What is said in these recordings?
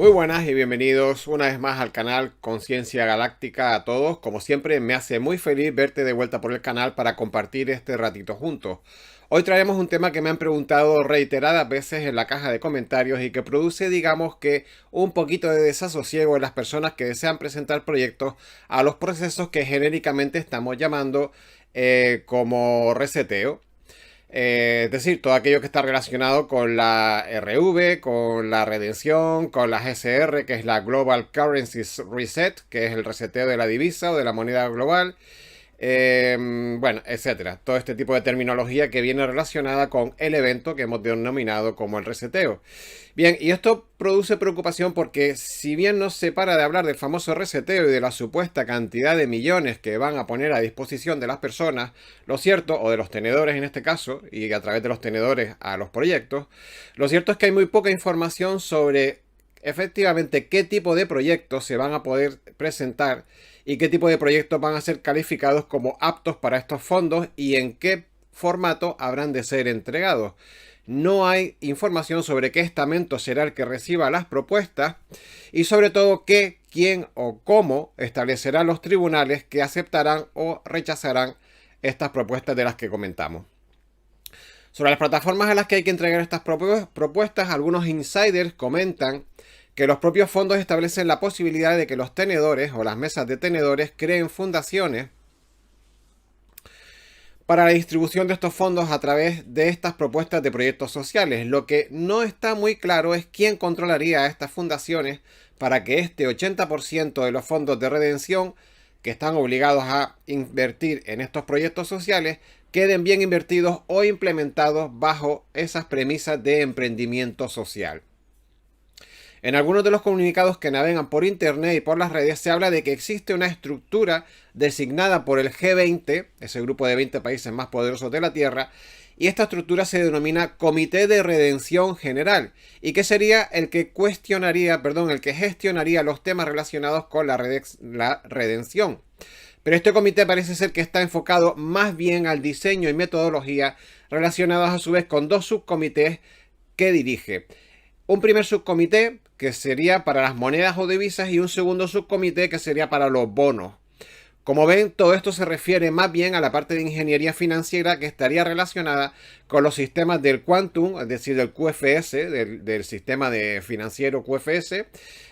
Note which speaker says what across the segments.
Speaker 1: Muy buenas y bienvenidos una vez más al canal Conciencia Galáctica a todos. Como siempre, me hace muy feliz verte de vuelta por el canal para compartir este ratito juntos. Hoy traemos un tema que me han preguntado reiteradas veces en la caja de comentarios y que produce, digamos que, un poquito de desasosiego en las personas que desean presentar proyectos a los procesos que genéricamente estamos llamando como reseteo. Es decir, todo aquello que está relacionado con la RV, con la redención, con la GCR, que es la Global Currency Reset, que es el reseteo de la divisa o de la moneda global. Bueno, etcétera. Todo este tipo de terminología que viene relacionada con el evento que hemos denominado como el reseteo. Bien, y esto produce preocupación porque si bien no se para de hablar del famoso reseteo y de la supuesta cantidad de millones que van a poner a disposición de las personas, lo cierto, o de los tenedores en este caso, y a través de los tenedores a los proyectos, lo cierto es que hay muy poca información sobre efectivamente qué tipo de proyectos se van a poder presentar y qué tipo de proyectos van a ser calificados como aptos para estos fondos y en qué formato habrán de ser entregados. No hay información sobre qué estamento será el que reciba las propuestas y sobre todo qué, quién o cómo establecerán los tribunales que aceptarán o rechazarán estas propuestas de las que comentamos. Sobre las plataformas a las que hay que entregar estas propuestas, algunos insiders comentan que los propios fondos establecen la posibilidad de que los tenedores o las mesas de tenedores creen fundaciones para la distribución de estos fondos a través de estas propuestas de proyectos sociales. Lo que no está muy claro es quién controlaría estas fundaciones para que este 80% de los fondos de redención que están obligados a invertir en estos proyectos sociales queden bien invertidos o implementados bajo esas premisas de emprendimiento social. En algunos de los comunicados que navegan por internet y por las redes se habla de que existe una estructura designada por el G20, ese grupo de 20 países más poderosos de la Tierra, y esta estructura se denomina Comité de Redención General, y que sería el que el que gestionaría los temas relacionados con la redención. Pero este comité parece ser que está enfocado más bien al diseño y metodología relacionados a su vez con dos subcomités que dirige. Un primer subcomité que sería para las monedas o divisas y un segundo subcomité que sería para los bonos. Como ven, todo esto se refiere más bien a la parte de ingeniería financiera que estaría relacionada con los sistemas del Quantum, es decir, del QFS, del sistema de financiero QFS.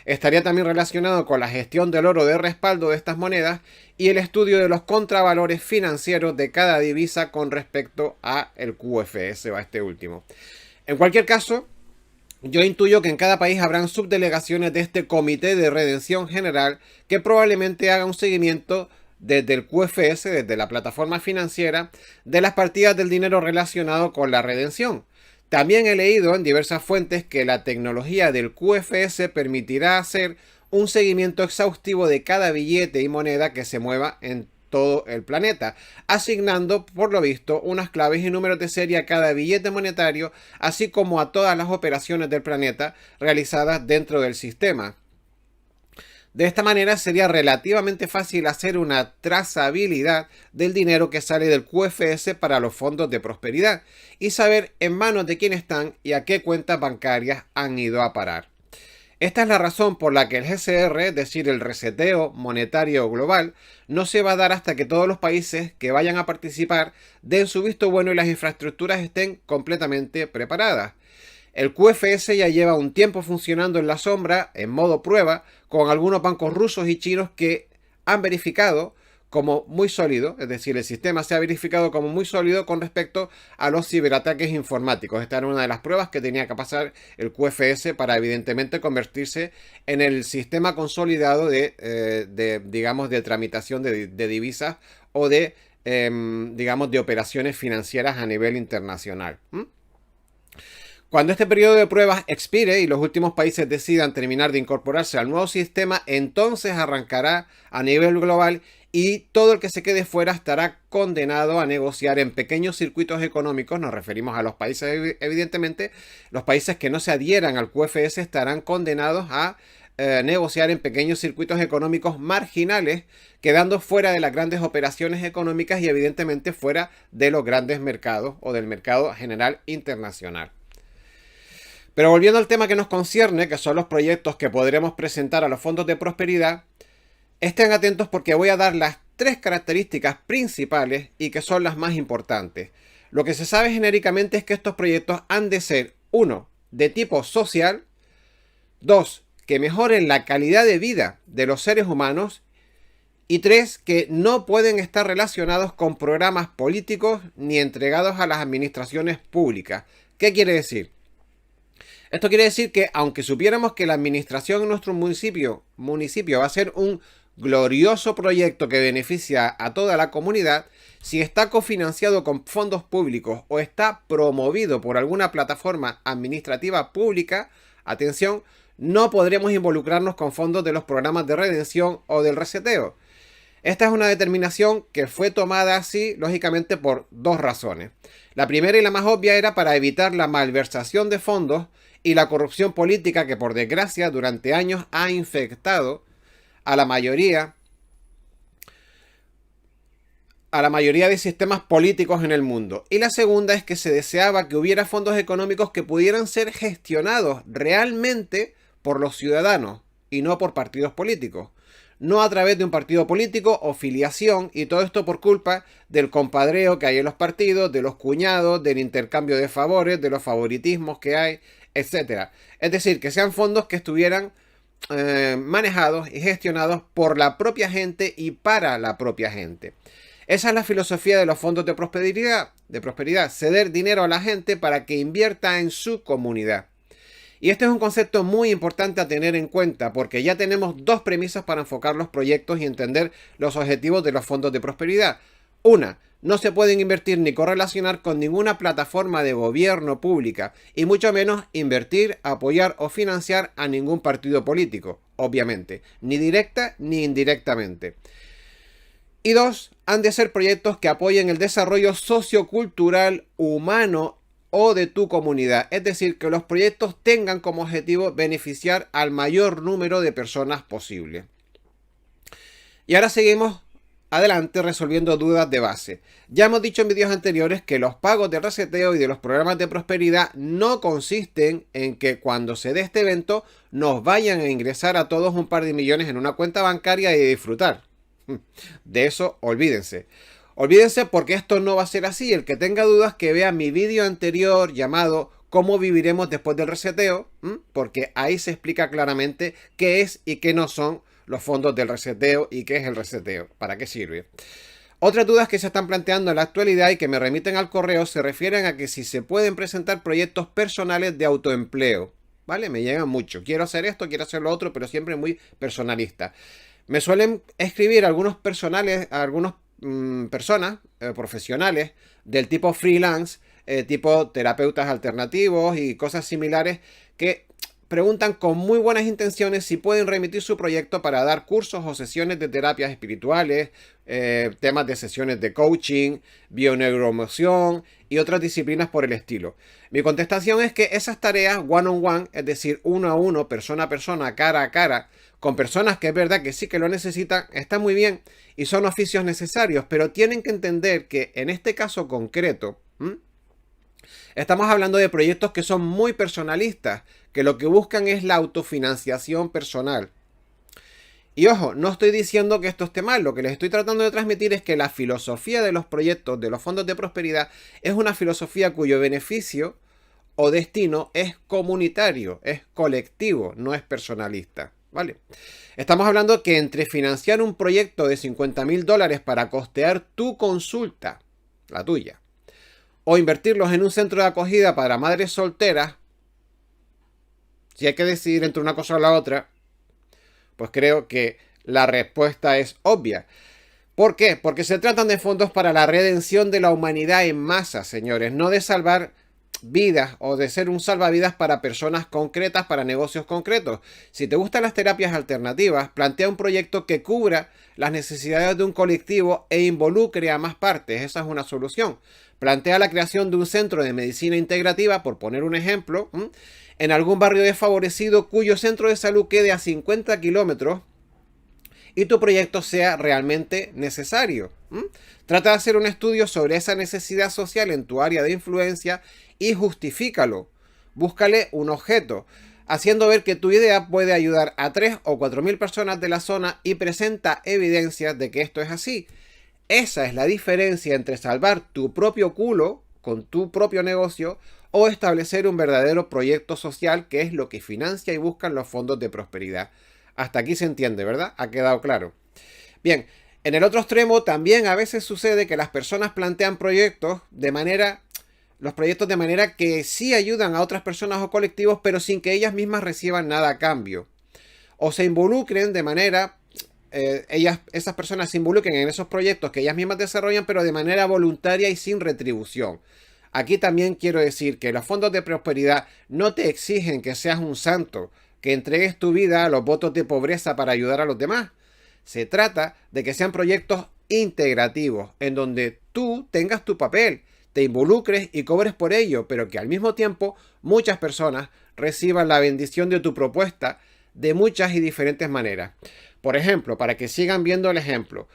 Speaker 1: Estaría también relacionado con la gestión del oro de respaldo de estas monedas y el estudio de los contravalores financieros de cada divisa con respecto a el QFS o a este último. En cualquier caso, yo intuyo que en cada país habrán subdelegaciones de este Comité de Redención General que probablemente haga un seguimiento desde el QFS, desde la plataforma financiera, de las partidas del dinero relacionado con la redención. También he leído en diversas fuentes que la tecnología del QFS permitirá hacer un seguimiento exhaustivo de cada billete y moneda que se mueva en todo el planeta, asignando por lo visto unas claves y números de serie a cada billete monetario, así como a todas las operaciones del planeta realizadas dentro del sistema. De esta manera sería relativamente fácil hacer una trazabilidad del dinero que sale del QFS para los fondos de prosperidad y saber en manos de quién están y a qué cuentas bancarias han ido a parar. Esta es la razón por la que el GCR, es decir, el reseteo monetario global, no se va a dar hasta que todos los países que vayan a participar den su visto bueno y las infraestructuras estén completamente preparadas. El QFS ya lleva un tiempo funcionando en la sombra, en modo prueba, con algunos bancos rusos y chinos que han verificado como muy sólido, es decir, el sistema se ha verificado como muy sólido con respecto a los ciberataques informáticos. Esta era una de las pruebas que tenía que pasar el QFS para evidentemente convertirse en el sistema consolidado digamos, de tramitación de divisas o digamos, de operaciones financieras a nivel internacional. Cuando este periodo de pruebas expire y los últimos países decidan terminar de incorporarse al nuevo sistema, entonces arrancará a nivel global y todo el que se quede fuera estará condenado a negociar en pequeños circuitos económicos. Nos referimos a los países, evidentemente, los países que no se adhieran al QFS estarán condenados a negociar en pequeños circuitos económicos marginales, quedando fuera de las grandes operaciones económicas y evidentemente fuera de los grandes mercados o del mercado general internacional. Pero volviendo al tema que nos concierne, que son los proyectos que podremos presentar a los fondos de prosperidad, estén atentos porque voy a dar las 3 características principales y que son las más importantes. Lo que se sabe genéricamente es que estos proyectos han de ser: 1, de tipo social; 2, que mejoren la calidad de vida de los seres humanos; y 3, que no pueden estar relacionados con programas políticos ni entregados a las administraciones públicas. ¿Qué quiere decir? Esto quiere decir que aunque supiéramos que la administración en nuestro municipio va a ser un glorioso proyecto que beneficia a toda la comunidad, si está cofinanciado con fondos públicos o está promovido por alguna plataforma administrativa pública, atención, no podremos involucrarnos con fondos de los programas de redención o del reseteo. Esta es una determinación que fue tomada así, lógicamente, por 2 razones. La primera y la más obvia era para evitar la malversación de fondos y la corrupción política que, por desgracia, durante años ha infectado a la mayoría de sistemas políticos en el mundo. Y la segunda es que se deseaba que hubiera fondos económicos que pudieran ser gestionados realmente por los ciudadanos y no por partidos políticos. No a través de un partido político o filiación, y todo esto por culpa del compadreo que hay en los partidos, de los cuñados, del intercambio de favores, de los favoritismos que hay, etcétera. Es decir, que sean fondos que estuvieran manejados y gestionados por la propia gente y para la propia gente. Esa es la filosofía de los fondos de prosperidad, ceder dinero a la gente para que invierta en su comunidad. Y este es un concepto muy importante a tener en cuenta porque ya tenemos 2 premisas para enfocar los proyectos y entender los objetivos de los fondos de prosperidad. Una, no se pueden invertir ni correlacionar con ninguna plataforma de gobierno pública y mucho menos invertir, apoyar o financiar a ningún partido político, obviamente, ni directa ni indirectamente. Y 2, han de ser proyectos que apoyen el desarrollo sociocultural, humano o de tu comunidad. Es decir, que los proyectos tengan como objetivo beneficiar al mayor número de personas posible. Y ahora seguimos adelante resolviendo dudas de base. Ya hemos dicho en vídeos anteriores que los pagos de reseteo y de los programas de prosperidad no consisten en que cuando se dé este evento nos vayan a ingresar a todos un par de millones en una cuenta bancaria y disfrutar. De eso olvídense. Olvídense porque esto no va a ser así. El que tenga dudas que vea mi vídeo anterior llamado ¿Cómo viviremos después del reseteo? Porque ahí se explica claramente qué es y qué no son los fondos del reseteo y qué es el reseteo, para qué sirve. Otras dudas que se están planteando en la actualidad y que me remiten al correo se refieren a que si se pueden presentar proyectos personales de autoempleo. ¿Vale? Me llegan mucho. Quiero hacer esto, quiero hacer lo otro, pero siempre muy personalista. Me suelen escribir algunos personas profesionales del tipo freelance, tipo terapeutas alternativos y cosas similares que preguntan con muy buenas intenciones si pueden remitir su proyecto para dar cursos o sesiones de terapias espirituales, temas de sesiones de coaching, bioneuroemoción y otras disciplinas por el estilo. Mi contestación es que esas tareas one-on-one, es decir, uno a uno, persona a persona, cara a cara, con personas que es verdad que sí que lo necesitan, está muy bien y son oficios necesarios, pero tienen que entender que en este caso concreto, estamos hablando de proyectos que son muy personalistas, que lo que buscan es la autofinanciación personal. Y ojo, no estoy diciendo que esto esté mal, lo que les estoy tratando de transmitir es que la filosofía de los proyectos, de los fondos de prosperidad, es una filosofía cuyo beneficio o destino es comunitario, es colectivo, no es personalista. ¿Vale? Estamos hablando que entre financiar un proyecto de $50.000 para costear tu consulta, la tuya, o invertirlos en un centro de acogida para madres solteras, si hay que decidir entre una cosa o la otra, pues creo que la respuesta es obvia. ¿Por qué? Porque se tratan de fondos para la redención de la humanidad en masa, señores, no de salvar vidas o de ser un salvavidas para personas concretas, para negocios concretos. Si te gustan las terapias alternativas, plantea un proyecto que cubra las necesidades de un colectivo e involucre a más partes. Esa es una solución. Plantea la creación de un centro de medicina integrativa, por poner un ejemplo, en algún barrio desfavorecido cuyo centro de salud quede a 50 kilómetros y tu proyecto sea realmente necesario. Trata de hacer un estudio sobre esa necesidad social en tu área de influencia y justifícalo. búscale un objeto, haciendo ver que tu idea puede ayudar a 3 o 4 mil personas de la zona y presenta evidencias de que esto es así. Esa es la diferencia entre salvar tu propio culo con tu propio negocio o establecer un verdadero proyecto social, que es lo que financia y buscan los fondos de prosperidad. Hasta aquí se entiende, ¿verdad? Ha quedado claro. Bien, en el otro extremo también a veces sucede que las personas plantean los proyectos de manera que sí ayudan a otras personas o colectivos, pero sin que ellas mismas reciban nada a cambio. O se involucren de manera, esas personas se involucren en esos proyectos que ellas mismas desarrollan, pero de manera voluntaria y sin retribución. Aquí también quiero decir que los fondos de prosperidad no te exigen que seas un santo, que entregues tu vida a los votos de pobreza para ayudar a los demás. Se trata de que sean proyectos integrativos, en donde tú tengas tu papel, te involucres y cobres por ello, pero que al mismo tiempo muchas personas reciban la bendición de tu propuesta de muchas y diferentes maneras. Por ejemplo, para que sigan viendo el ejemplo,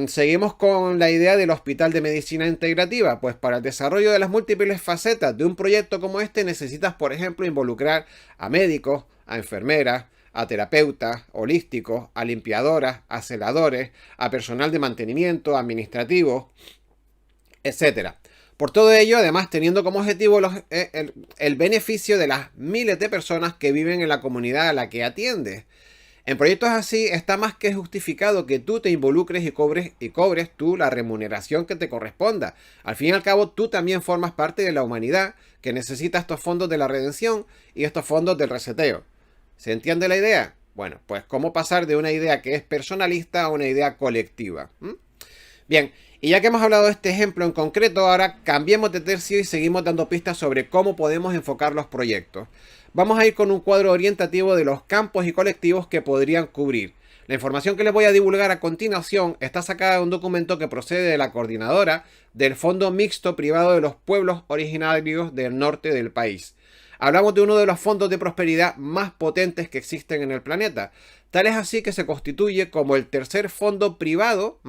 Speaker 1: seguimos con la idea del Hospital de Medicina Integrativa. Pues para el desarrollo de las múltiples facetas de un proyecto como este necesitas, por ejemplo, involucrar a médicos, a enfermeras, a terapeutas holísticos, a limpiadoras, a celadores, a personal de mantenimiento, administrativo, etcétera. Por todo ello, además, teniendo como objetivo el beneficio de las miles de personas que viven en la comunidad a la que atiendes. En proyectos así está más que justificado que tú te involucres y cobres tú la remuneración que te corresponda. Al fin y al cabo, tú también formas parte de la humanidad que necesita estos fondos de la redención y estos fondos del reseteo. ¿Se entiende la idea? Bueno, pues cómo pasar de una idea que es personalista a una idea colectiva. Bien, y ya que hemos hablado de este ejemplo en concreto, ahora cambiemos de tercio y seguimos dando pistas sobre cómo podemos enfocar los proyectos. Vamos a ir con un cuadro orientativo de los campos y colectivos que podrían cubrir. La información que les voy a divulgar a continuación está sacada de un documento que procede de la coordinadora del Fondo Mixto Privado de los Pueblos Originarios del Norte del país. Hablamos de uno de los fondos de prosperidad más potentes que existen en el planeta. Tal es así que se constituye como el tercer fondo privado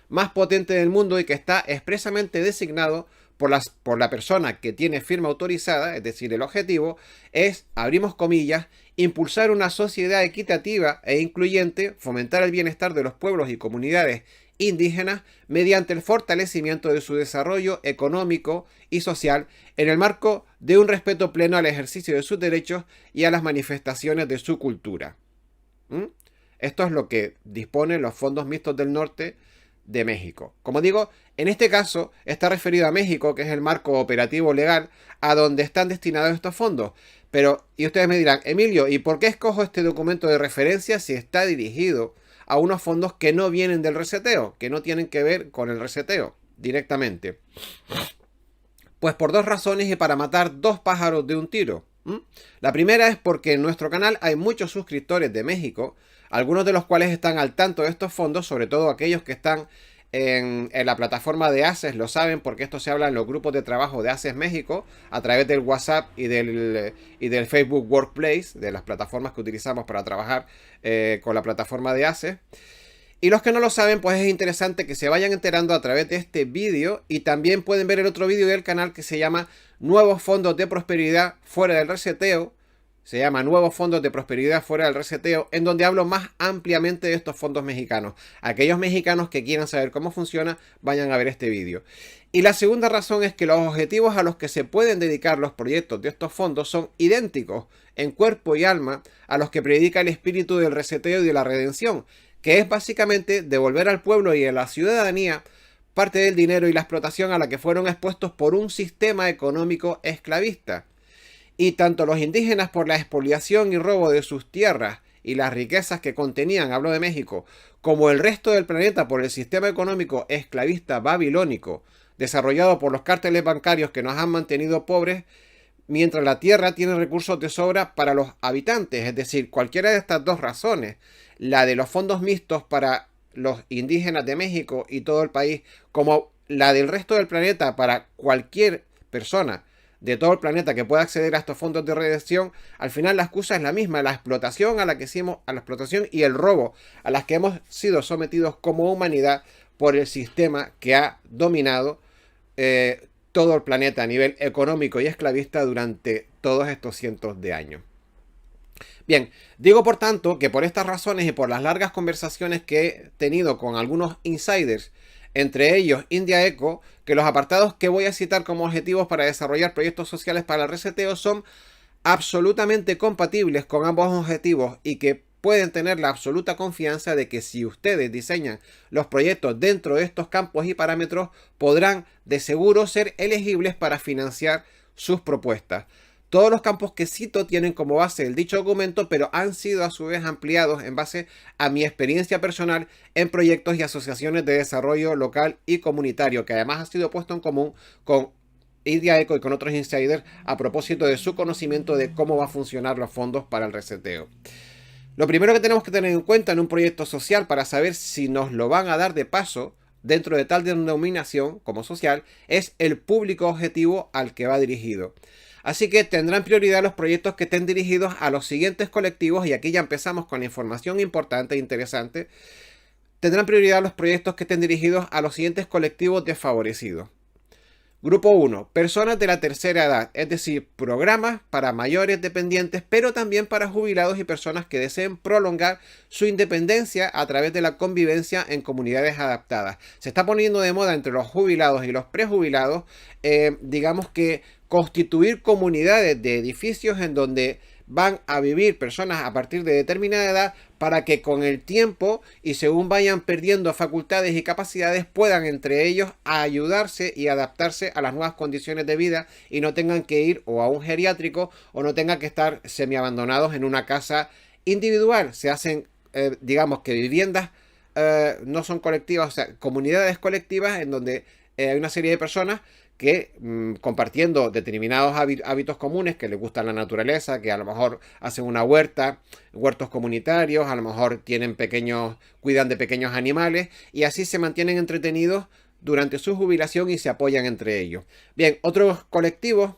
Speaker 1: más potente del mundo y que está expresamente designado por la persona que tiene firma autorizada, es decir, el objetivo es, abrimos comillas, impulsar una sociedad equitativa e incluyente, fomentar el bienestar de los pueblos y comunidades indígenas mediante el fortalecimiento de su desarrollo económico y social en el marco de un respeto pleno al ejercicio de sus derechos y a las manifestaciones de su cultura. Esto es lo que disponen los fondos mixtos del norte de México. Como digo, en este caso está referido a México, que es el marco operativo legal a donde están destinados estos fondos. Pero, y ustedes me dirán, Emilio, ¿y por qué escojo este documento de referencia si está dirigido a unos fondos que no vienen del reseteo, que no tienen que ver con el reseteo directamente? Pues por dos razones y para matar dos pájaros de un tiro. La primera es porque en nuestro canal hay muchos suscriptores de México, algunos de los cuales están al tanto de estos fondos, sobre todo aquellos que están en la plataforma de ACES, lo saben porque esto se habla en los grupos de trabajo de ACES México, a través del WhatsApp y del Facebook Workplace, de las plataformas que utilizamos para trabajar con la plataforma de ACES. Y los que no lo saben, pues es interesante que se vayan enterando a través de este vídeo, y también pueden ver el otro vídeo del canal que se llama Nuevos Fondos de Prosperidad Fuera del Reseteo. Se llama Nuevos Fondos de Prosperidad Fuera del Reseteo, en donde hablo más ampliamente de estos fondos mexicanos. Aquellos mexicanos que quieran saber cómo funciona, vayan a ver este vídeo. Y la segunda razón es que los objetivos a los que se pueden dedicar los proyectos de estos fondos son idénticos en cuerpo y alma a los que predica el espíritu del reseteo y de la redención, que es básicamente devolver al pueblo y a la ciudadanía parte del dinero y la explotación a la que fueron expuestos por un sistema económico esclavista. Y tanto los indígenas por la expoliación y robo de sus tierras y las riquezas que contenían, hablo de México, como el resto del planeta por el sistema económico esclavista babilónico, desarrollado por los cárteles bancarios que nos han mantenido pobres, mientras la tierra tiene recursos de sobra para los habitantes. Es decir, cualquiera de estas dos razones, la de los fondos mixtos para los indígenas de México y todo el país, como la del resto del planeta para cualquier persona de todo el planeta que pueda acceder a estos fondos de redención, al final la excusa es la misma: la explotación a la explotación y el robo a las que hemos sido sometidos como humanidad por el sistema que ha dominado todo el planeta a nivel económico y esclavista durante todos estos cientos de años. Bien, digo por tanto que por estas razones y por las largas conversaciones que he tenido con algunos insiders, entre ellos India Eco, que los apartados que voy a citar como objetivos para desarrollar proyectos sociales para el reseteo son absolutamente compatibles con ambos objetivos y que pueden tener la absoluta confianza de que si ustedes diseñan los proyectos dentro de estos campos y parámetros, podrán de seguro ser elegibles para financiar sus propuestas. Todos los campos que cito tienen como base el dicho documento, pero han sido a su vez ampliados en base a mi experiencia personal en proyectos y asociaciones de desarrollo local y comunitario, que además ha sido puesto en común con India Eco y con otros insiders a propósito de su conocimiento de cómo va a funcionar los fondos para el reseteo. Lo primero que tenemos que tener en cuenta en un proyecto social para saber si nos lo van a dar de paso dentro de tal denominación como social es el público objetivo al que va dirigido. Así que tendrán prioridad los proyectos que estén dirigidos a los siguientes colectivos, y aquí ya empezamos con la información importante e interesante. Tendrán prioridad los proyectos que estén dirigidos a los siguientes colectivos desfavorecidos. Grupo 1. Personas de la tercera edad, es decir, programas para mayores dependientes, pero también para jubilados y personas que deseen prolongar su independencia a través de la convivencia en comunidades adaptadas. Se está poniendo de moda entre los jubilados y los prejubilados, digamos que constituir comunidades de edificios en donde van a vivir personas a partir de determinada edad para que con el tiempo y según vayan perdiendo facultades y capacidades puedan entre ellos ayudarse y adaptarse a las nuevas condiciones de vida y no tengan que ir o a un geriátrico o no tengan que estar semiabandonados en una casa individual. Se hacen, digamos que viviendas no son colectivas, o sea, comunidades colectivas en donde hay una serie de personas que compartiendo determinados hábitos comunes, que les gusta la naturaleza, que a lo mejor hacen una huerta, huertos comunitarios, a lo mejor cuidan de pequeños animales y así se mantienen entretenidos durante su jubilación y se apoyan entre ellos. Bien, otros colectivos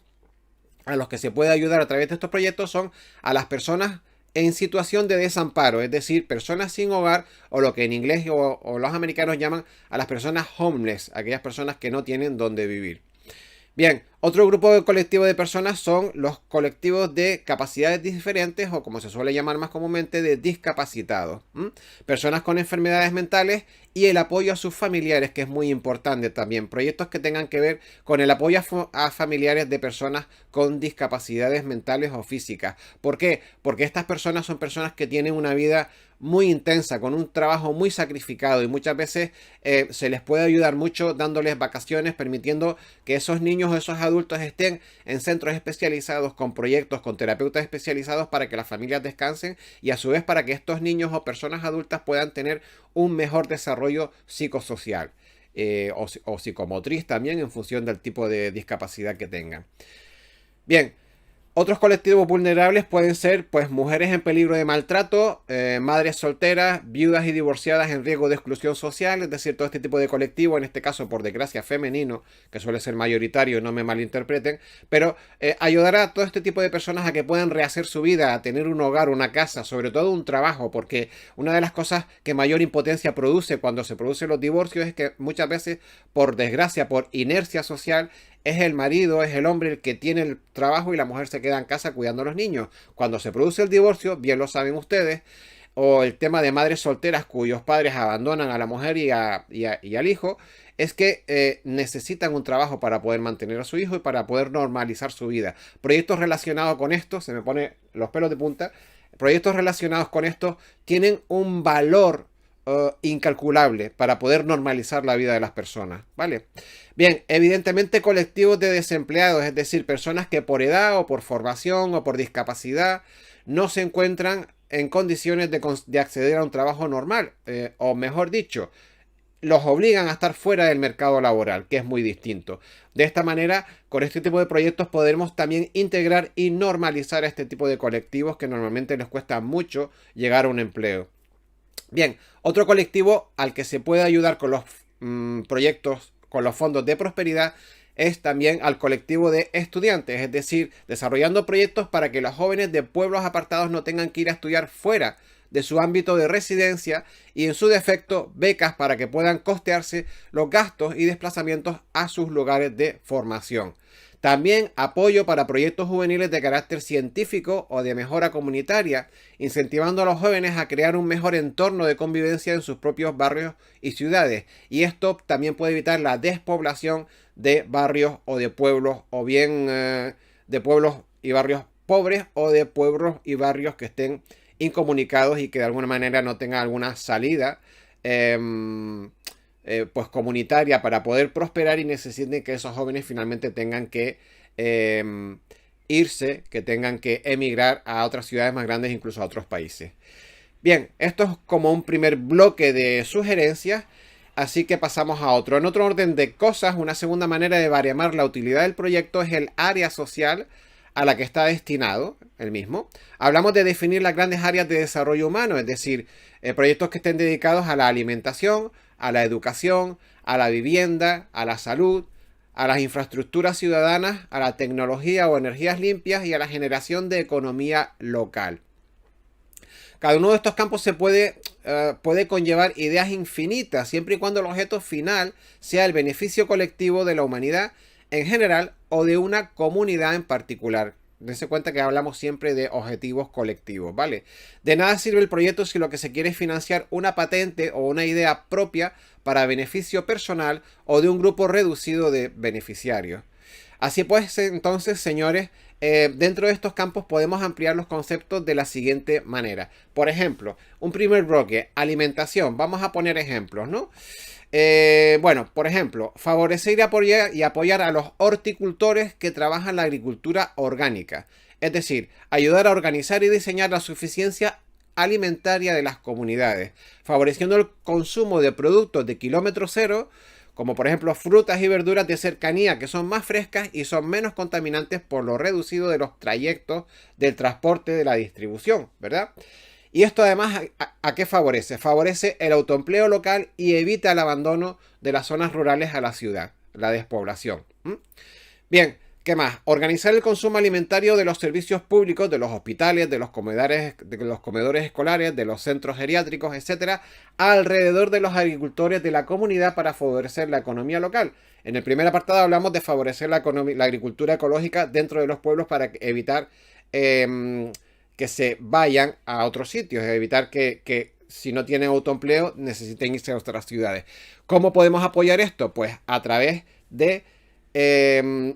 Speaker 1: a los que se puede ayudar a través de estos proyectos son a las personas en situación de desamparo, es decir, personas sin hogar o lo que en inglés o los americanos llaman a las personas homeless, aquellas personas que no tienen dónde vivir. Bien, otro grupo de colectivo de personas son los colectivos de capacidades diferentes o como se suele llamar más comúnmente de discapacitados. Personas con enfermedades mentales y el apoyo a sus familiares, que es muy importante también. Proyectos que tengan que ver con el apoyo a familiares de personas con discapacidades mentales o físicas. ¿Por qué? Porque estas personas son personas que tienen una vida muy intensa, con un trabajo muy sacrificado y muchas veces se les puede ayudar mucho dándoles vacaciones, permitiendo que esos niños o esos adultos estén en centros especializados con proyectos, con terapeutas especializados para que las familias descansen y a su vez para que estos niños o personas adultas puedan tener un mejor desarrollo psicosocial o psicomotriz también en función del tipo de discapacidad que tengan. Bien. Otros colectivos vulnerables pueden ser pues mujeres en peligro de maltrato, madres solteras, viudas y divorciadas en riesgo de exclusión social, es decir, todo este tipo de colectivo, en este caso por desgracia femenino, que suele ser mayoritario, no me malinterpreten, pero ayudará a todo este tipo de personas a que puedan rehacer su vida, a tener un hogar, una casa, sobre todo un trabajo, porque una de las cosas que mayor impotencia produce cuando se producen los divorcios es que muchas veces, por desgracia, por inercia social, es el marido, es el hombre el que tiene el trabajo y la mujer se queda en casa cuidando a los niños. Cuando se produce el divorcio, bien lo saben ustedes, o el tema de madres solteras cuyos padres abandonan a la mujer y al hijo, es que necesitan un trabajo para poder mantener a su hijo y para poder normalizar su vida. Proyectos relacionados con esto, se me pone los pelos de punta, proyectos relacionados con esto tienen un valor incalculable para poder normalizar la vida de las personas, ¿vale? Bien, evidentemente colectivos de desempleados, es decir, personas que por edad o por formación o por discapacidad no se encuentran en condiciones de acceder a un trabajo normal, o mejor dicho, los obligan a estar fuera del mercado laboral, que es muy distinto. De esta manera, con este tipo de proyectos podremos también integrar y normalizar a este tipo de colectivos que normalmente les cuesta mucho llegar a un empleo. Bien, otro colectivo al que se puede ayudar con los proyectos, con los fondos de prosperidad, es también al colectivo de estudiantes, es decir, desarrollando proyectos para que los jóvenes de pueblos apartados no tengan que ir a estudiar fuera de su ámbito de residencia y en su defecto becas para que puedan costearse los gastos y desplazamientos a sus lugares de formación. También apoyo para proyectos juveniles de carácter científico o de mejora comunitaria, incentivando a los jóvenes a crear un mejor entorno de convivencia en sus propios barrios y ciudades. Y esto también puede evitar la despoblación de barrios o de pueblos, o bien de pueblos y barrios pobres o de pueblos y barrios que estén incomunicados y que de alguna manera no tengan alguna salida pues comunitaria para poder prosperar y necesiten que esos jóvenes finalmente tengan que irse, que tengan que emigrar a otras ciudades más grandes, incluso a otros países. Bien, esto es como un primer bloque de sugerencias, así que pasamos a otro. En otro orden de cosas, una segunda manera de baremar la utilidad del proyecto es el área social a la que está destinado el mismo. Hablamos de definir las grandes áreas de desarrollo humano, es decir, proyectos que estén dedicados a la alimentación, a la educación, a la vivienda, a la salud, a las infraestructuras ciudadanas, a la tecnología o energías limpias y a la generación de economía local. Cada uno de estos campos se puede conllevar ideas infinitas, siempre y cuando el objeto final sea el beneficio colectivo de la humanidad en general o de una comunidad en particular. Dense cuenta que hablamos siempre de objetivos colectivos, ¿vale? De nada sirve el proyecto si lo que se quiere es financiar una patente o una idea propia para beneficio personal o de un grupo reducido de beneficiarios. Así pues, entonces, señores, dentro de estos campos podemos ampliar los conceptos de la siguiente manera. Por ejemplo, un primer bloque, alimentación. Vamos a poner ejemplos, ¿no? Bueno, por ejemplo, favorecer y apoyar a los horticultores que trabajan la agricultura orgánica. Es decir, ayudar a organizar y diseñar la suficiencia alimentaria de las comunidades, favoreciendo el consumo de productos de kilómetro cero, como por ejemplo frutas y verduras de cercanía que son más frescas y son menos contaminantes por lo reducido de los trayectos del transporte de la distribución, ¿verdad? Y esto además, ¿a qué favorece? Favorece el autoempleo local y evita el abandono de las zonas rurales a la ciudad, la despoblación. Bien, ¿qué más? Organizar el consumo alimentario de los servicios públicos, de los hospitales, de los comedores escolares, de los centros geriátricos, etcétera, alrededor de los agricultores de la comunidad para favorecer la economía local. En el primer apartado hablamos de favorecer la agricultura ecológica dentro de los pueblos para evitar que se vayan a otros sitios, evitar que si no tienen autoempleo necesiten irse a otras ciudades. ¿Cómo podemos apoyar esto? Pues a través de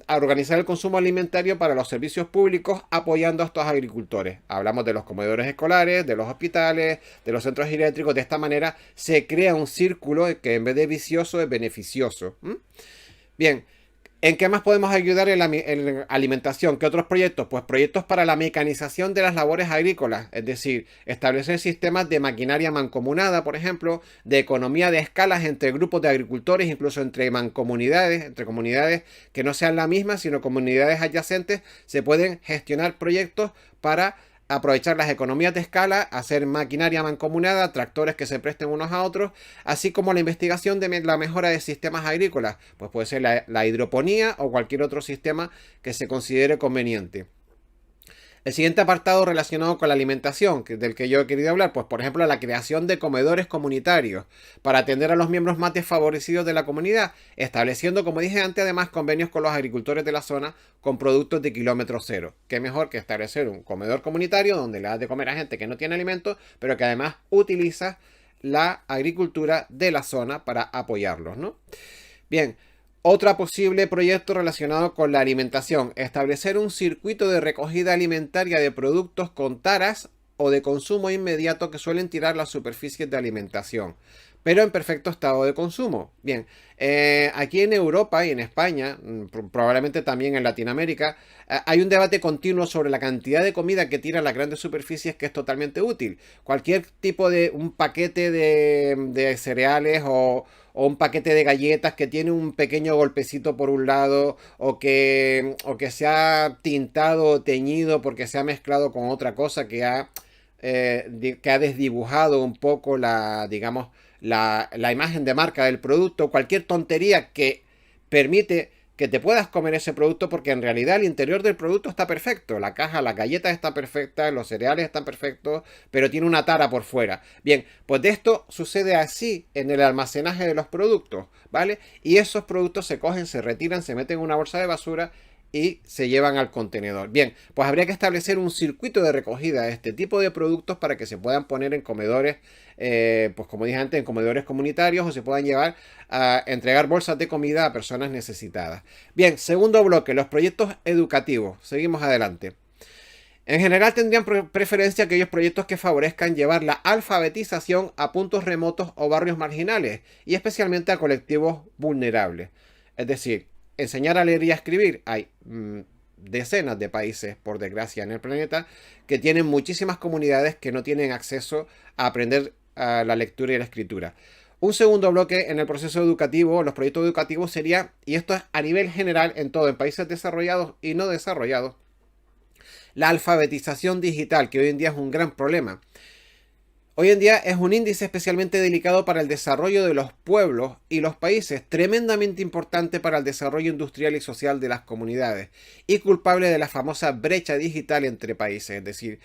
Speaker 1: organizar el consumo alimentario para los servicios públicos apoyando a estos agricultores. Hablamos de los comedores escolares, de los hospitales, de los centros geriátricos. De esta manera se crea un círculo que en vez de vicioso es beneficioso. Bien. ¿En qué más podemos ayudar en la alimentación? ¿Qué otros proyectos? Pues proyectos para la mecanización de las labores agrícolas, es decir, establecer sistemas de maquinaria mancomunada, por ejemplo, de economía de escalas entre grupos de agricultores, incluso entre mancomunidades, entre comunidades que no sean la misma, sino comunidades adyacentes, se pueden gestionar proyectos para aprovechar las economías de escala, hacer maquinaria mancomunada, tractores que se presten unos a otros, así como la investigación de la mejora de sistemas agrícolas, pues puede ser la hidroponía o cualquier otro sistema que se considere conveniente. El siguiente apartado relacionado con la alimentación, del que yo he querido hablar, pues por ejemplo la creación de comedores comunitarios para atender a los miembros más desfavorecidos de la comunidad, estableciendo, como dije antes, además convenios con los agricultores de la zona con productos de kilómetro cero. Qué mejor que establecer un comedor comunitario donde le das de comer a gente que no tiene alimentos, pero que además utiliza la agricultura de la zona para apoyarlos, ¿no? Bien. Otro posible proyecto relacionado con la alimentación, establecer un circuito de recogida alimentaria de productos con taras o de consumo inmediato que suelen tirar las superficies de alimentación, pero en perfecto estado de consumo. Bien, aquí en Europa y en España, probablemente también en Latinoamérica, hay un debate continuo sobre la cantidad de comida que tiran las grandes superficies que es totalmente útil. Cualquier tipo de un paquete de cereales o un paquete de galletas que tiene un pequeño golpecito por un lado o que se ha tintado o teñido porque se ha mezclado con otra cosa que ha desdibujado un poco digamos, la imagen de marca del producto, cualquier tontería que permite que te puedas comer ese producto porque en realidad el interior del producto está perfecto. La caja, la galleta está perfecta, los cereales están perfectos, pero tiene una tara por fuera. Bien, pues de esto sucede así en el almacenaje de los productos, ¿vale? Y esos productos se cogen, se retiran, se meten en una bolsa de basura y se llevan al contenedor. Bien, pues habría que establecer un circuito de recogida de este tipo de productos para que se puedan poner en comedores, pues como dije antes, en comedores comunitarios o se puedan llevar a entregar bolsas de comida a personas necesitadas. Bien, segundo bloque, los proyectos educativos. Seguimos adelante. En general tendrían preferencia aquellos proyectos que favorezcan llevar la alfabetización a puntos remotos o barrios marginales y especialmente a colectivos vulnerables. Es decir, enseñar a leer y a escribir. Hay decenas de países, por desgracia, en el planeta que tienen muchísimas comunidades que no tienen acceso a aprender la lectura y la escritura. Un segundo bloque en el proceso educativo, los proyectos educativos sería, y esto es a nivel general en todo, en países desarrollados y no desarrollados, la alfabetización digital, que hoy en día es un gran problema. Hoy en día es un índice especialmente delicado para el desarrollo de los pueblos y los países, tremendamente importante para el desarrollo industrial y social de las comunidades y culpable de la famosa brecha digital entre países, es decir,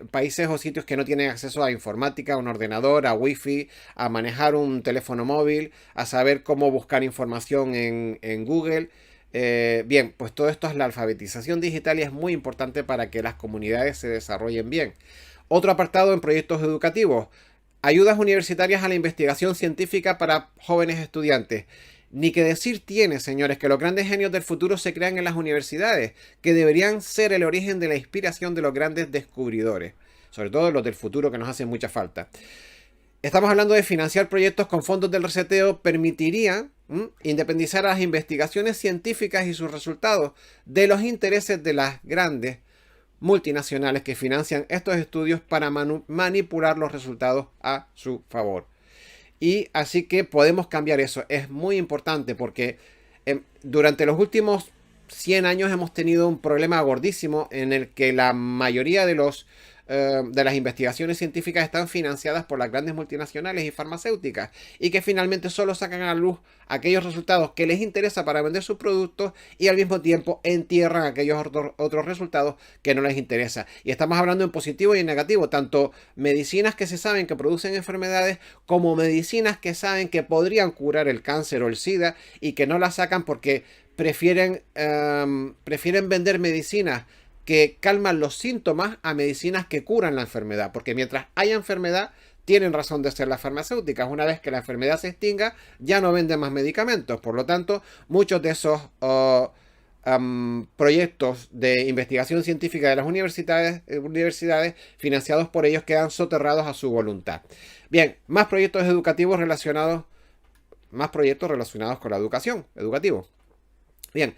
Speaker 1: países o sitios que no tienen acceso a informática, a un ordenador, a wifi, a manejar un teléfono móvil, a saber cómo buscar información en Google. Bien, pues todo esto es la alfabetización digital y es muy importante para que las comunidades se desarrollen bien. Otro apartado en proyectos educativos, ayudas universitarias a la investigación científica para jóvenes estudiantes. Ni que decir tiene, señores, que los grandes genios del futuro se crean en las universidades, que deberían ser el origen de la inspiración de los grandes descubridores, sobre todo los del futuro que nos hacen mucha falta. Estamos hablando de financiar proyectos con fondos del reseteo, permitiría independizar a las investigaciones científicas y sus resultados de los intereses de las grandes multinacionales que financian estos estudios para manipular los resultados a su favor. Y así que podemos cambiar eso. Es muy importante porque durante los últimos 100 años hemos tenido un problema gordísimo en el que la mayoría de las investigaciones científicas están financiadas por las grandes multinacionales y farmacéuticas y que finalmente solo sacan a la luz aquellos resultados que les interesa para vender sus productos y al mismo tiempo entierran aquellos otros resultados que no les interesa. Y estamos hablando en positivo y en negativo, tanto medicinas que se saben que producen enfermedades como medicinas que saben que podrían curar el cáncer o el SIDA y que no las sacan porque prefieren vender medicinas que calman los síntomas a medicinas que curan la enfermedad, porque mientras haya enfermedad tienen razón de ser las farmacéuticas. Una vez que la enfermedad se extinga ya no venden más medicamentos, por lo tanto muchos de esos proyectos de investigación científica de las universidades financiados por ellos quedan soterrados a su voluntad. Bien, más proyectos educativos relacionados con la educación educativo. Bien,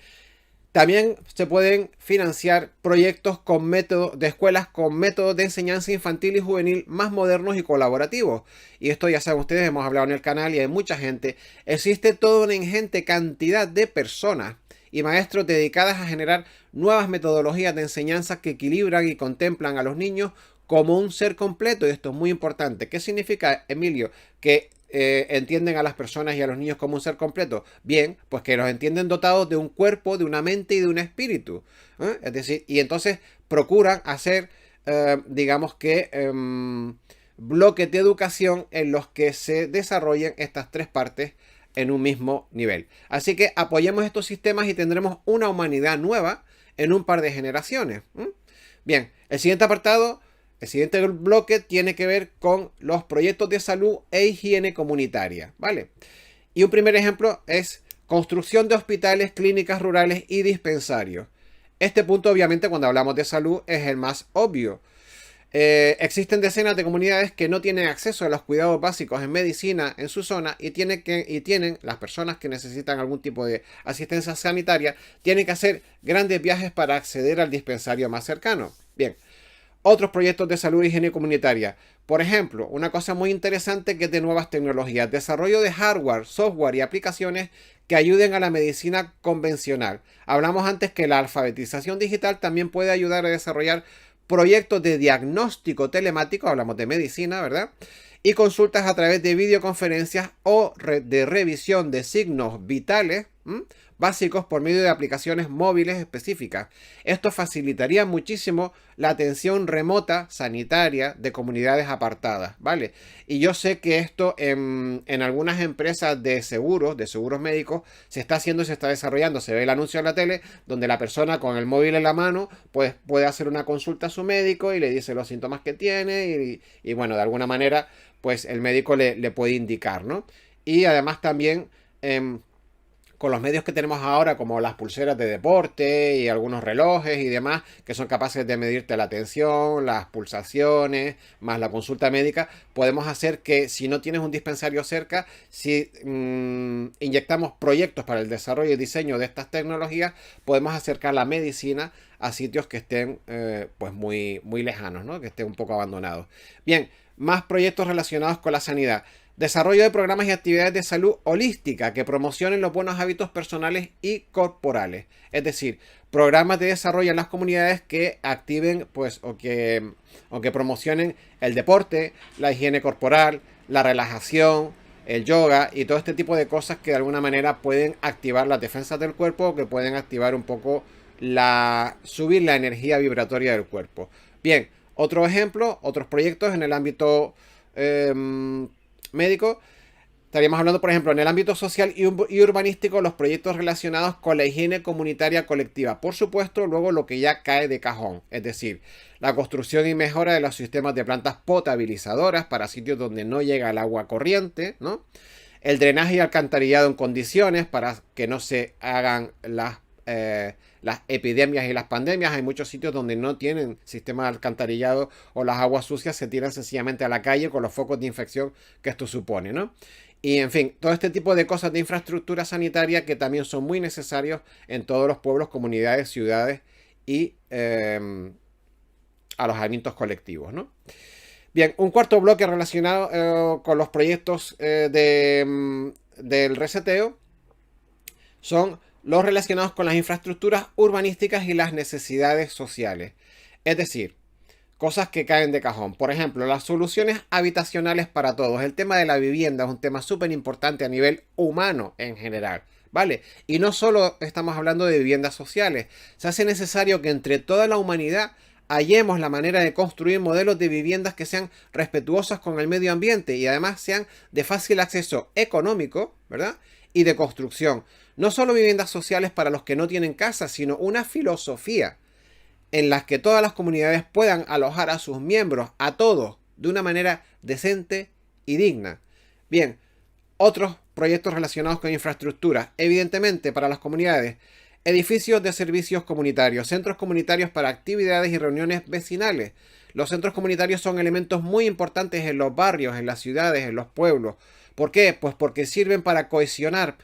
Speaker 1: también se pueden financiar proyectos con métodos de escuelas con métodos de enseñanza infantil y juvenil más modernos y colaborativos. Y esto ya saben ustedes, hemos hablado en el canal y hay mucha gente. Existe toda una ingente cantidad de personas y maestros dedicadas a generar nuevas metodologías de enseñanza que equilibran y contemplan a los niños como un ser completo. Y esto es muy importante. ¿Qué significa, Emilio? Que entienden a las personas y a los niños como un ser completo. Bien, pues que los entienden dotados de un cuerpo, de una mente y de un espíritu. Es decir, y entonces procuran hacer, digamos que, bloques de educación en los que se desarrollen estas tres partes en un mismo nivel. Así que apoyemos estos sistemas y tendremos una humanidad nueva en un par de generaciones. Bien, el siguiente apartado. El siguiente bloque tiene que ver con los proyectos de salud e higiene comunitaria, ¿vale? Y un primer ejemplo es construcción de hospitales, clínicas rurales y dispensarios. Este punto, obviamente, cuando hablamos de salud, es el más obvio. Existen decenas de comunidades que no tienen acceso a los cuidados básicos en medicina en su zona y tienen las personas que necesitan algún tipo de asistencia sanitaria, tienen que hacer grandes viajes para acceder al dispensario más cercano. Bien. Otros proyectos de salud y higiene comunitaria. Por ejemplo, una cosa muy interesante que es de nuevas tecnologías. Desarrollo de hardware, software y aplicaciones que ayuden a la medicina convencional. Hablamos antes que la alfabetización digital también puede ayudar a desarrollar proyectos de diagnóstico telemático, hablamos de medicina, ¿verdad? Y consultas a través de videoconferencias o de revisión de signos vitales, básicos por medio de aplicaciones móviles específicas. Esto facilitaría muchísimo la atención remota sanitaria de comunidades apartadas, ¿vale? Y yo sé que esto en algunas empresas de seguros médicos, se está haciendo y se está desarrollando. Se ve el anuncio en la tele donde la persona con el móvil en la mano pues puede hacer una consulta a su médico y le dice los síntomas que tiene y bueno, de alguna manera pues el médico le puede indicar, ¿no? Y además también con los medios que tenemos ahora, como las pulseras de deporte y algunos relojes y demás, que son capaces de medirte la tensión, las pulsaciones, más la consulta médica, podemos hacer que si no tienes un dispensario cerca, si inyectamos proyectos para el desarrollo y diseño de estas tecnologías, podemos acercar la medicina a sitios que estén pues muy, muy lejanos, ¿no? Que estén un poco abandonados. Bien, más proyectos relacionados con la sanidad. Desarrollo de programas y actividades de salud holística que promocionen los buenos hábitos personales y corporales. Es decir, programas de desarrollo en las comunidades que activen pues, o que promocionen el deporte, la higiene corporal, la relajación, el yoga y todo este tipo de cosas que de alguna manera pueden activar las defensas del cuerpo o que pueden activar un poco subir la energía vibratoria del cuerpo. Bien, otro ejemplo, otros proyectos en el ámbito médico. Estaríamos hablando, por ejemplo, en el ámbito social y urbanístico, los proyectos relacionados con la higiene comunitaria colectiva. Por supuesto, luego lo que ya cae de cajón, es decir, la construcción y mejora de los sistemas de plantas potabilizadoras para sitios donde no llega el agua corriente, ¿no? El drenaje y alcantarillado en condiciones para que no se hagan las epidemias y las pandemias. Hay muchos sitios donde no tienen sistema de alcantarillado o las aguas sucias se tiran sencillamente a la calle con los focos de infección que esto supone, ¿no? Y en fin, todo este tipo de cosas de infraestructura sanitaria que también son muy necesarios en todos los pueblos, comunidades, ciudades y alojamientos colectivos, ¿no? Bien, un cuarto bloque relacionado con los proyectos del reseteo son los relacionados con las infraestructuras urbanísticas y las necesidades sociales. Es decir, cosas que caen de cajón. Por ejemplo, las soluciones habitacionales para todos. El tema de la vivienda es un tema súper importante a nivel humano en general, ¿vale? Y no solo estamos hablando de viviendas sociales. Se hace necesario que entre toda la humanidad hallemos la manera de construir modelos de viviendas que sean respetuosas con el medio ambiente y además sean de fácil acceso económico, ¿verdad? Y de construcción. No solo viviendas sociales para los que no tienen casa, sino una filosofía en la que todas las comunidades puedan alojar a sus miembros, a todos, de una manera decente y digna. Bien, otros proyectos relacionados con infraestructura. Evidentemente, para las comunidades, edificios de servicios comunitarios, centros comunitarios para actividades y reuniones vecinales. Los centros comunitarios son elementos muy importantes en los barrios, en las ciudades, en los pueblos. ¿Por qué? Pues porque sirven para cohesionar.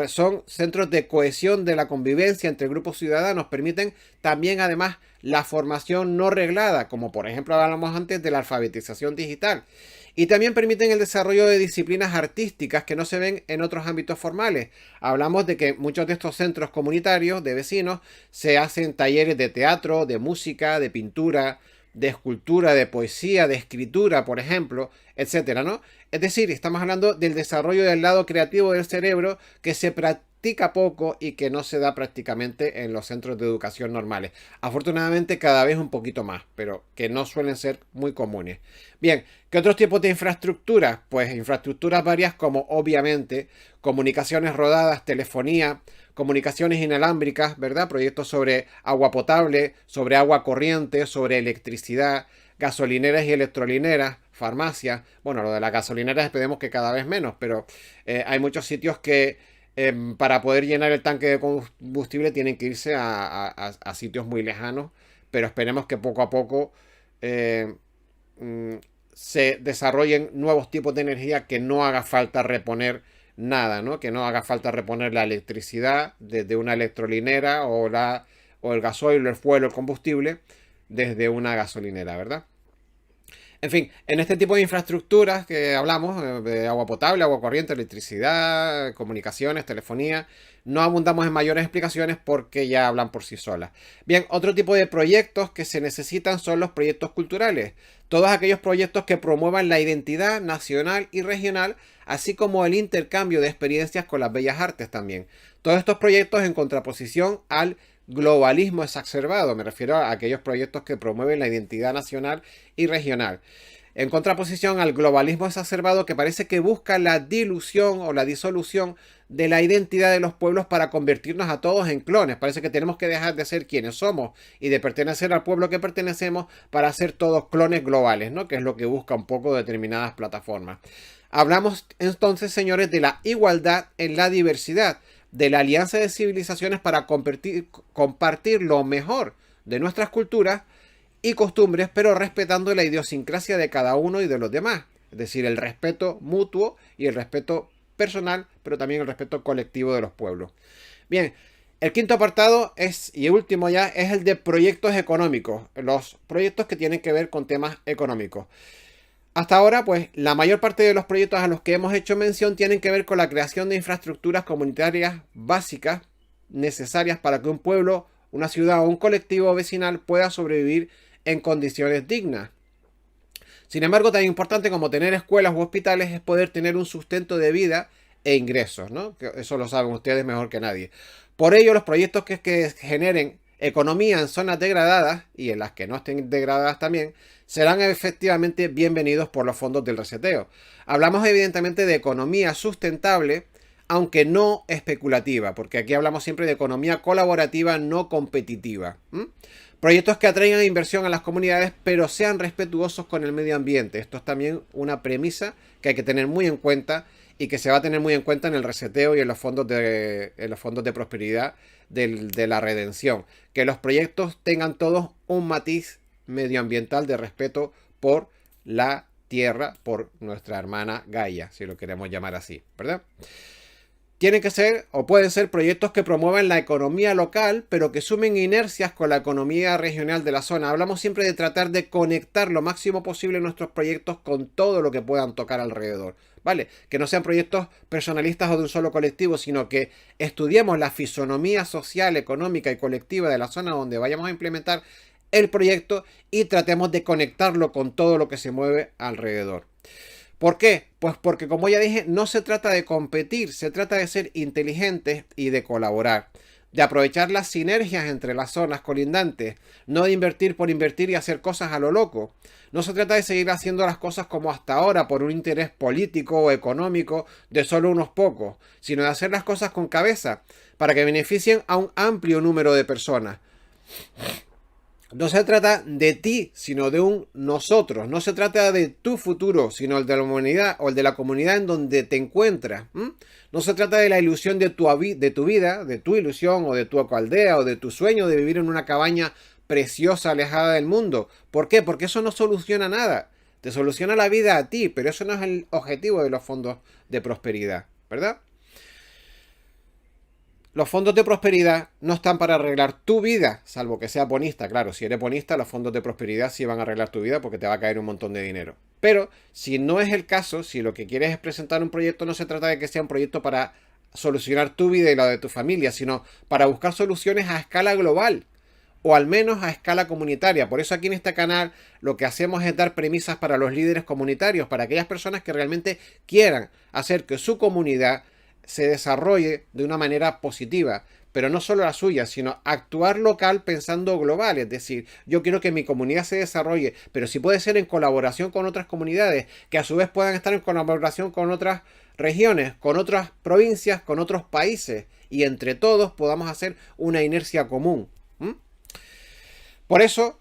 Speaker 1: Son centros de cohesión de la convivencia entre grupos ciudadanos. Permiten también, además, la formación no reglada, como por ejemplo hablamos antes de la alfabetización digital. Y también permiten el desarrollo de disciplinas artísticas que no se ven en otros ámbitos formales. Hablamos de que muchos de estos centros comunitarios de vecinos se hacen talleres de teatro, de música, de pintura, de escultura, de poesía, de escritura, por ejemplo, etcétera, ¿no? Es decir, estamos hablando del desarrollo del lado creativo del cerebro que se practica poco y que no se da prácticamente en los centros de educación normales. Afortunadamente cada vez un poquito más, pero que no suelen ser muy comunes. Bien, ¿qué otros tipos de infraestructuras? Pues infraestructuras varias como obviamente comunicaciones rodadas, telefonía, comunicaciones inalámbricas, ¿verdad? Proyectos sobre agua potable, sobre agua corriente, sobre electricidad, gasolineras y electrolineras, farmacias. Bueno, lo de las gasolineras esperemos que cada vez menos, pero hay muchos sitios que para poder llenar el tanque de combustible tienen que irse a sitios muy lejanos, pero esperemos que poco a poco se desarrollen nuevos tipos de energía que no haga falta reponer nada, ¿no? Que no haga falta reponer la electricidad desde una electrolinera o el gasoil, el fuel, el combustible desde una gasolinera, ¿verdad? En fin, en este tipo de infraestructuras que hablamos, de agua potable, agua corriente, electricidad, comunicaciones, telefonía, no abundamos en mayores explicaciones porque ya hablan por sí solas. Bien, otro tipo de proyectos que se necesitan son los proyectos culturales. Todos aquellos proyectos que promuevan la identidad nacional y regional, así como el intercambio de experiencias con las bellas artes también. Todos estos proyectos en contraposición al globalismo exacerbado. Me refiero a aquellos proyectos que promueven la identidad nacional y regional. En contraposición al globalismo exacerbado que parece que busca la dilución o la disolución de la identidad de los pueblos para convertirnos a todos en clones. Parece que tenemos que dejar de ser quienes somos y de pertenecer al pueblo que pertenecemos para ser todos clones globales, ¿no? Que es lo que busca un poco determinadas plataformas. Hablamos entonces, señores, de la igualdad en la diversidad, de la alianza de civilizaciones para compartir lo mejor de nuestras culturas y costumbres, pero respetando la idiosincrasia de cada uno y de los demás. Es decir, el respeto mutuo y el respeto personal, pero también el respeto colectivo de los pueblos. Bien, el quinto apartado es, y último ya, es el de proyectos económicos. Los proyectos que tienen que ver con temas económicos. Hasta ahora, pues, la mayor parte de los proyectos a los que hemos hecho mención tienen que ver con la creación de infraestructuras comunitarias básicas necesarias para que un pueblo, una ciudad o un colectivo vecinal pueda sobrevivir en condiciones dignas. Sin embargo, tan importante como tener escuelas u hospitales es poder tener un sustento de vida e ingresos, ¿no? Eso lo saben ustedes mejor que nadie. Por ello, los proyectos que generen economía en zonas degradadas y en las que no estén degradadas también, serán efectivamente bienvenidos por los fondos del reseteo. Hablamos evidentemente de economía sustentable, aunque no especulativa, porque aquí hablamos siempre de economía colaborativa no competitiva. Proyectos que atraigan inversión a las comunidades, pero sean respetuosos con el medio ambiente. Esto es también una premisa que hay que tener muy en cuenta y que se va a tener muy en cuenta en el reseteo y en los fondos de prosperidad de la redención. Que los proyectos tengan todos un matiz medioambiental de respeto por la tierra, por nuestra hermana Gaia, si lo queremos llamar así, ¿verdad? Tienen que ser o pueden ser proyectos que promuevan la economía local, pero que sumen inercias con la economía regional de la zona. Hablamos siempre de tratar de conectar lo máximo posible nuestros proyectos con todo lo que puedan tocar alrededor, ¿vale? Que no sean proyectos personalistas o de un solo colectivo, sino que estudiemos la fisonomía social, económica y colectiva de la zona donde vayamos a implementar el proyecto y tratemos de conectarlo con todo lo que se mueve alrededor. ¿Por qué? Pues porque, como ya dije, no se trata de competir, se trata de ser inteligentes y de colaborar, de aprovechar las sinergias entre las zonas colindantes, no de invertir por invertir y hacer cosas a lo loco. No se trata de seguir haciendo las cosas como hasta ahora por un interés político o económico de solo unos pocos, sino de hacer las cosas con cabeza, para que beneficien a un amplio número de personas. No se trata de ti, sino de un nosotros. No se trata de tu futuro, sino el de la humanidad o el de la comunidad en donde te encuentras. No se trata de la ilusión de tu vida, de tu ilusión o de tu aldea o de tu sueño de vivir en una cabaña preciosa alejada del mundo. ¿Por qué? Porque eso no soluciona nada. Te soluciona la vida a ti, pero eso no es el objetivo de los fondos de prosperidad, ¿verdad? Los fondos de prosperidad no están para arreglar tu vida, salvo que seas bonista. Claro, si eres bonista, los fondos de prosperidad sí van a arreglar tu vida porque te va a caer un montón de dinero. Pero si no es el caso, si lo que quieres es presentar un proyecto, no se trata de que sea un proyecto para solucionar tu vida y la de tu familia, sino para buscar soluciones a escala global o al menos a escala comunitaria. Por eso aquí en este canal lo que hacemos es dar premisas para los líderes comunitarios, para aquellas personas que realmente quieran hacer que su comunidad se desarrolle de una manera positiva, pero no solo la suya, sino actuar local pensando global. Es decir, yo quiero que mi comunidad se desarrolle, pero si puede ser en colaboración con otras comunidades, que a su vez puedan estar en colaboración con otras regiones, con otras provincias, con otros países, y entre todos podamos hacer una inercia común. Por eso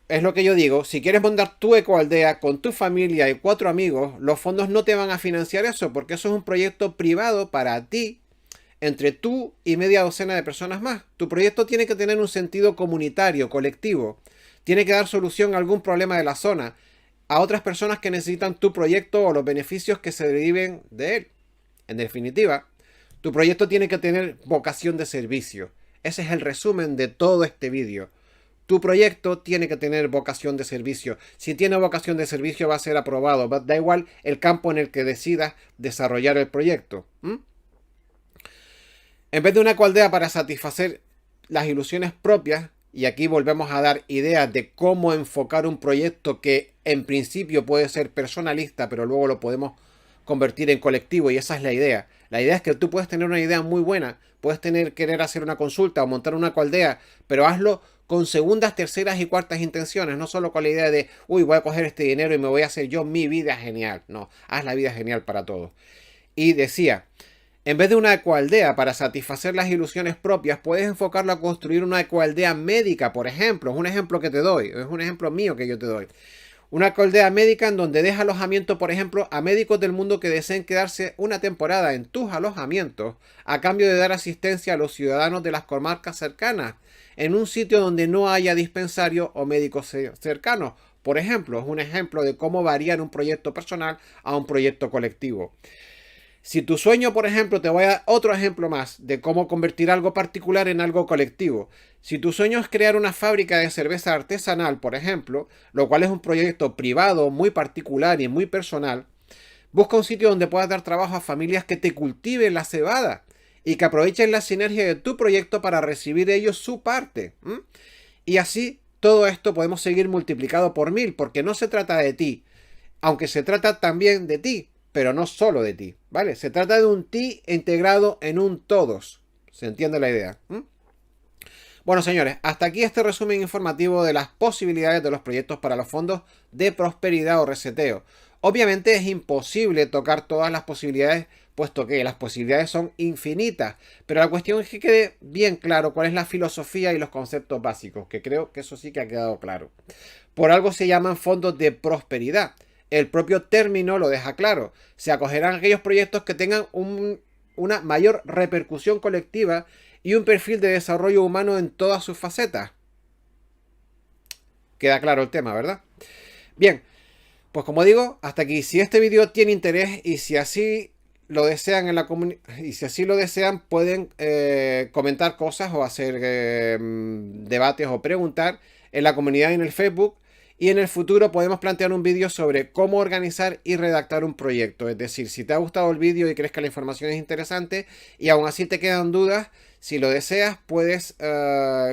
Speaker 1: es lo que yo digo, si quieres montar tu ecoaldea con tu familia y 4 amigos, los fondos no te van a financiar eso, porque eso es un proyecto privado para ti, entre tú y media docena de personas más. Tu proyecto tiene que tener un sentido comunitario, colectivo. Tiene que dar solución a algún problema de la zona, a otras personas que necesitan tu proyecto o los beneficios que se deriven de él. En definitiva, tu proyecto tiene que tener vocación de servicio. Ese es el resumen de todo este vídeo. Tu proyecto tiene que tener vocación de servicio. Si tiene vocación de servicio va a ser aprobado. Da igual el campo en el que decidas desarrollar el proyecto. En vez de una ecoaldea para satisfacer las ilusiones propias, y aquí volvemos a dar ideas de cómo enfocar un proyecto que en principio puede ser personalista, pero luego lo podemos convertir en colectivo, y esa es la idea. La idea es que tú puedes tener una idea muy buena, puedes querer hacer una consulta o montar una ecoaldea, pero hazlo con segundas, terceras y cuartas intenciones, no solo con la idea de, uy, voy a coger este dinero y me voy a hacer yo mi vida genial. No, haz la vida genial para todos. Y decía, en vez de una ecoaldea para satisfacer las ilusiones propias, puedes enfocarlo a construir una ecoaldea médica, por ejemplo. Es un ejemplo que te doy, es un ejemplo mío que yo te doy. Una ecoaldea médica en donde des alojamiento, por ejemplo, a médicos del mundo que deseen quedarse una temporada en tus alojamientos a cambio de dar asistencia a los ciudadanos de las comarcas cercanas, en un sitio donde no haya dispensario o médicos cercanos. Por ejemplo, es un ejemplo de cómo variar un proyecto personal a un proyecto colectivo. Si tu sueño, por ejemplo, te voy a dar otro ejemplo más de cómo convertir algo particular en algo colectivo. Si tu sueño es crear una fábrica de cerveza artesanal, por ejemplo, lo cual es un proyecto privado muy particular y muy personal, busca un sitio donde puedas dar trabajo a familias que te cultiven la cebada y que aprovechen la sinergia de tu proyecto para recibir ellos su parte. Y así todo esto podemos seguir multiplicado por 1000, porque no se trata de ti, aunque se trata también de ti, pero no solo de ti, ¿vale? Se trata de un ti integrado en un todos. ¿Se entiende la idea? Bueno, señores, hasta aquí este resumen informativo de las posibilidades de los proyectos para los fondos de prosperidad o reseteo. Obviamente es imposible tocar todas las posibilidades, puesto que las posibilidades son infinitas, pero la cuestión es que quede bien claro cuál es la filosofía y los conceptos básicos, que creo que eso sí que ha quedado claro. Por algo se llaman fondos de prosperidad. El propio término lo deja claro. Se acogerán a aquellos proyectos que tengan una mayor repercusión colectiva y un perfil de desarrollo humano en todas sus facetas. Queda claro el tema, ¿verdad? Bien, pues como digo, hasta aquí. Si este vídeo tiene interés y si así lo desean en la comunidad, y si así lo desean, pueden comentar cosas o hacer debates o preguntar en la comunidad y en el Facebook. Y en el futuro podemos plantear un vídeo sobre cómo organizar y redactar un proyecto. Es decir, si te ha gustado el vídeo y crees que la información es interesante y aún así te quedan dudas, si lo deseas puedes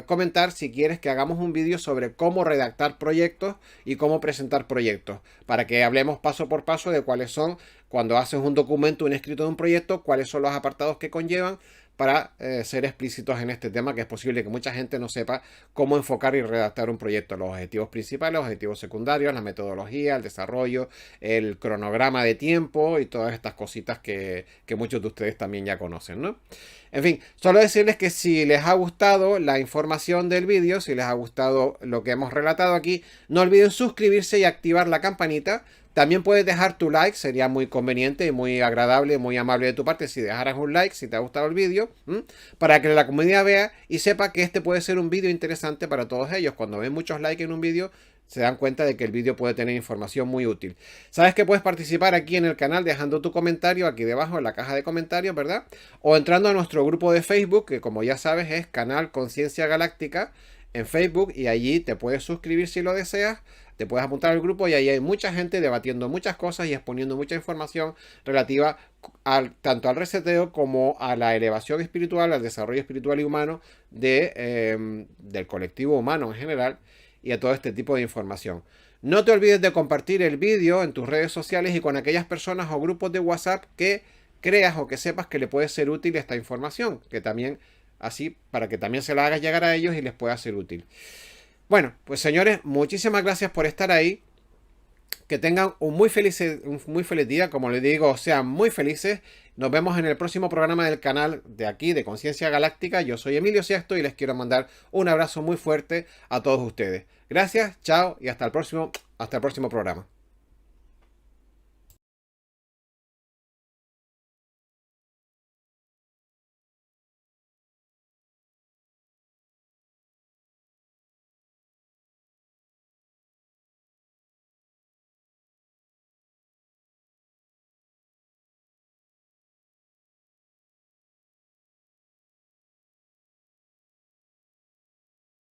Speaker 1: comentar si quieres que hagamos un vídeo sobre cómo redactar proyectos y cómo presentar proyectos. Para que hablemos paso por paso de cuáles son, cuando haces un documento, un escrito de un proyecto, cuáles son los apartados que conllevan, para ser explícitos en este tema, que es posible que mucha gente no sepa cómo enfocar y redactar un proyecto. Los objetivos principales, los objetivos secundarios, la metodología, el desarrollo, el cronograma de tiempo y todas estas cositas que muchos de ustedes también ya conocen, ¿no? En fin, solo decirles que si les ha gustado la información del vídeo, si les ha gustado lo que hemos relatado aquí, no olviden suscribirse y activar la campanita. También puedes dejar tu like, sería muy conveniente y muy agradable, muy amable de tu parte si dejaras un like, si te ha gustado el vídeo, para que la comunidad vea y sepa que este puede ser un vídeo interesante para todos ellos. Cuando ven muchos likes en un vídeo, se dan cuenta de que el vídeo puede tener información muy útil. Sabes que puedes participar aquí en el canal dejando tu comentario aquí debajo en la caja de comentarios, ¿verdad? O entrando a nuestro grupo de Facebook, que como ya sabes es Canal Conciencia Galáctica en Facebook, y allí te puedes suscribir si lo deseas. Te puedes apuntar al grupo y ahí hay mucha gente debatiendo muchas cosas y exponiendo mucha información relativa tanto al reseteo como a la elevación espiritual, al desarrollo espiritual y humano del colectivo humano en general y a todo este tipo de información. No te olvides de compartir el vídeo en tus redes sociales y con aquellas personas o grupos de WhatsApp que creas o que sepas que le puede ser útil esta información, que también así para que también se la hagas llegar a ellos y les pueda ser útil. Bueno, pues señores, muchísimas gracias por estar ahí. Que tengan un muy feliz día, como les digo, sean muy felices. Nos vemos en el próximo programa del canal de aquí, de Conciencia Galáctica. Yo soy Emilio Siesto y les quiero mandar un abrazo muy fuerte a todos ustedes. Gracias, chao y hasta el próximo programa.